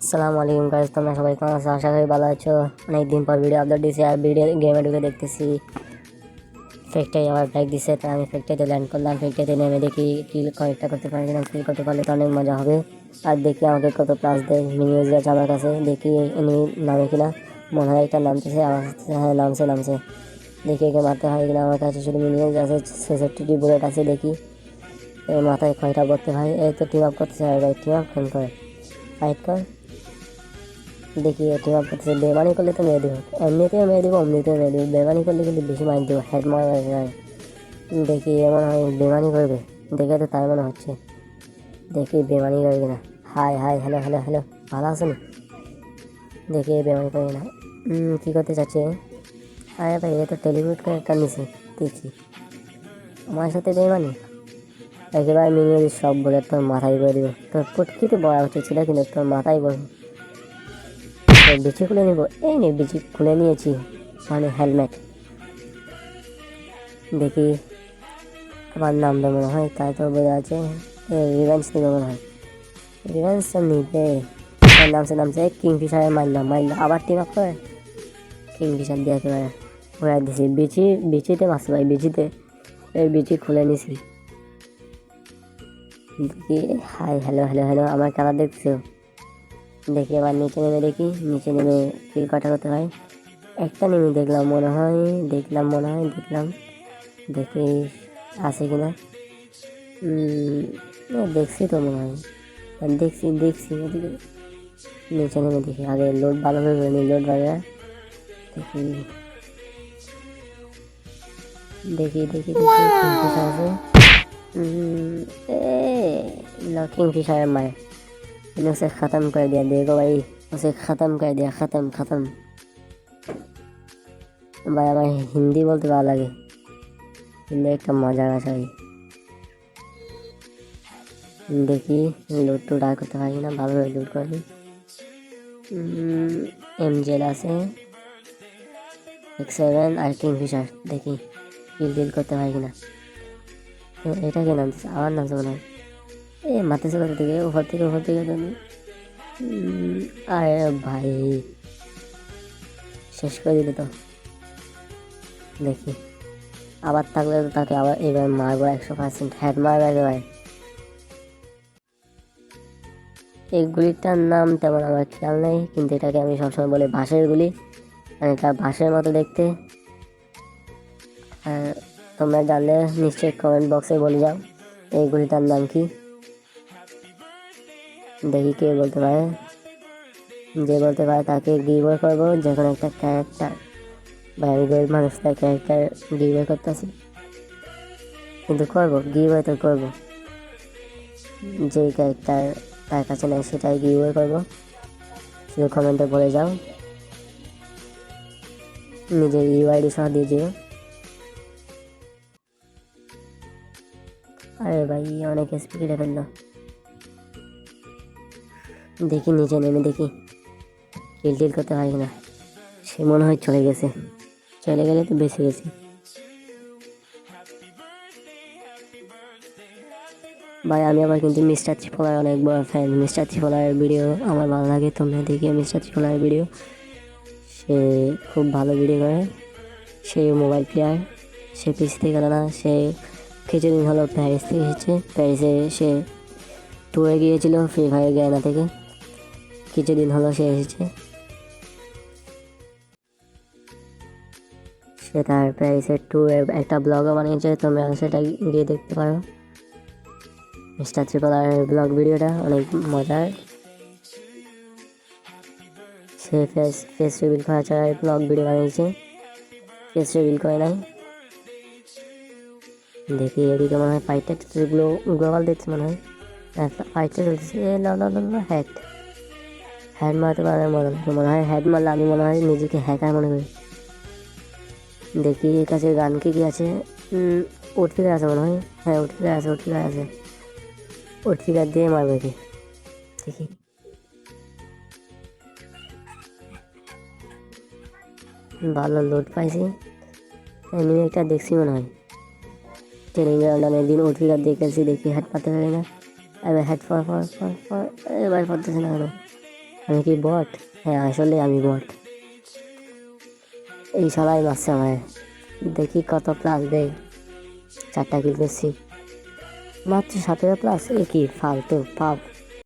আসসালামু আলাইকুম গাইস, তোমরা সবাই কেমন আছো? আশা করি ভালো আছো। অনেকদিন পর ভিডিও আপলোড দিয়েছি আর ভিডিও গেমে ঢুকে দেখতেছি ফেকটাই আবার ব্যাক দিছে। তাই আমি ফেকটাইতে ল্যান্ড করলাম। ফেকটাইতে নেমে দেখি কিল কয়েকটা করতে পারছিলাম। কিল করতে পারলে তো অনেক মজা হবে। আর দেখি আমাকে কত প্লাস দেয়। মিনিউজ আছে আমার কাছে, দেখি এনি নামে কিনা। মনে হয় একটা নামতেছে, আমার হ্যাঁ নামছে। দেখি একে মারতে হয় কিনা। আমার কাছে শুধু মিনিউজ আছে, 66টি বুলেট আছে। দেখি এর মাথায় কয়টা পড়তে হয়। এই তো টিম আপ করতেছে। আর ভাই টিম আপ ফোন করে ফাইট কর। দেখি টিম আপ করতেছে। বেমানি করলে তো মেরে দিব, এমনিতেও মেরে দিব, অমনিতেও মেরে দিব। বেমানি করলে কিন্তু বেশি মার দিব, হেড মারা যায়। দেখি এমন হয় বেমানি করবে, দেখে তো তাই মনে হচ্ছে। দেখি বেমানি করবে কিনা। High high, hello hello hello, ভালো আছেন? দেখি বেমানি করবে না। কী করতে চাচ্ছে? আরে ভাই, এটা তো টেলিভিউড ক্যারেক্টার নিছে। দেখি আমার সাথে বেমানি। একেবারে মিনিয়ে সব বলে তোর মাথায় করে দিব। তোর পটকিতে বড়া উচিত ছিল, কিন্তু তোর মাথায় বলবো। বিচি খুলে নিব। এই নে বিচি খুলে নিয়েছি, মানে হেলমেট। দেখি আমার নাম তো মনে হয়, তাই তো বোঝা আছে। রিভেঞ্জ নিবে মনে হয়। রিভেঞ্জ তো নিবে। নামছে কিংফিশারে। মারলাম আবার টিম আপ করে কিংফিশার দিয়ে একেবারে ঘুরাই দিছি। বিচিতে মারছে ভাই, এই বিচি খুলে নিছি। দেখি হাই হ্যালো হ্যালো হ্যালো, আমার খেলা দেখছো? দেখি এবার নিচে নেমে দেখি, নিচে নেমে কিল কাটা করতে হয়। একটা নেমে দেখলাম মনে হয়, দেখলাম। দেখি আছে কিনা। দেখছি তো মনে হয়, দেখছি এদিকে। নিচে নেমে দেখি, আগে লোড ভালোভাবে করে নিই। লোড বাজে দেখি দেখি দেখি কিংফিশার আছে। लॉकिंग फिशर मारे, मैंने उसे ख़त्म कर दिया। देखो भाई, उसे ख़त्म कर दिया। ख़त्म ভাই। আমার হিন্দি বলতে ভালো লাগে, হিন্দি একটা মজার আছে ভাই। দেখি লুট টুট আর করতে পারি না, ভালোভাবে লুট করি। এমজেল আছে, X7 আর কিংফিশার। দেখি কিল করতে পারি কিনা। এটা কে নামছে? আমার নামছে মনে হয়। মারতেছে কোথা থেকে? উপর থেকে আরে ভাই, শেষ করে দিল তো। দেখি আবার থাকলে তো তাকে আবার এবার মারবো 100%। হেড মারবে একেবারে। এই গুলিটার নাম তেমন আমার খেয়াল নেই, কিন্তু এটাকে আমি সবসময় বলি বাঁশের গুলি। মানে এটা বাঁশের মতো দেখতে। তোমরা জানলে নিশ্চয়ই কমেন্ট বক্সে বলে যাও এই গুলিটার নাম কি। দেখি কে বলতে পারে। যে বলতে পারে তাকে গিভওয়ে করবো যে কোনো একটা ক্যারেক্টার। বা আমি গরিব মানুষ, তার ক্যারেক্টার গিভওয়ে করতেছি, কিন্তু করবো গিভওয়ে তো করবো। যেই ক্যারেক্টার তার কাছে নেই সেটাই গিভওয়ে করবো। শুধু কমেন্টে বলে যাও, নিজের ইউআইডি সহ দিয়ে দিও। আরে ভাই, অনেক স্পিডে ফেললো। দেখি নিচে নেমে দেখি কিল করতে হয় কিনা। সে মনে হয় চলে গেছে, চলে গেলে তো বেঁচে গেছি। ভাই আমি আবার কিন্তু মিস্টার ত্রিপলার অনেক বড় ফ্যান। মিস্টার ত্রিপলার ভিডিও আমার ভালো লাগে, তোমরা দেখি মিস্টার ত্রিপলার ভিডিও। সে খুব ভালো ভিডিও করে। সে মোবাইল প্লেয়ার, সে পিসি থেকে না, সে কিছুদিন হলো প্যারিস থেকে এসেছে। প্যারিসে সে ট্যুরে গিয়েছিল ফ্রি ফায়ার গায়না থেকে। কিছুদিন হলো সে এসেছে। সে তার প্যারিসের ট্যুরের একটা ব্লগও বানিয়েছে, তোমরা সেটা গিয়ে দেখতে পারো। মিস্টার ত্রিপলার ব্লগ ভিডিওটা অনেক মজার। সে ফেস রিভিল করা ছাড়া ব্লগ ভিডিও বানিয়েছে, ফেস রিভিল করে নাই। দেখি এদিকে মনে হয় ফাইটটা গ্লোবাল দেখছে মনে হয়। ফাইটটা চলতেছে। হ্যাড মারতে পারে মনে হয়। হ্যাড মারলে আমি মনে হয় নিজেকে হ্যাকার মনে করি। দেখি এর কাছে গান কি আছে। ওটিফিকার আছে মনে হয়। হ্যাঁ ওটিফিকার আছে। ওটিফিকার দিয়ে মারবে কি। দেখি ভালো লোড পাইছি। এমনি একটা দেখছি মনে হয় ট্রেনিং গ্রাউন্ড। অনেকদিন ওটিফিকার দিয়ে খেলছি, দেখি হ্যাড পাতে পারি না। এবার হ্যাড এবার পড়তেছে না কেন। আমি কি বট? হ্যাঁ আসলে আমি বট। এই সবাই মারছে আমায়। দেখি কত প্লাস দেয়। 4টা কিল করছি মাত্র 17 প্লাস। এ কি ফালতু পাপ।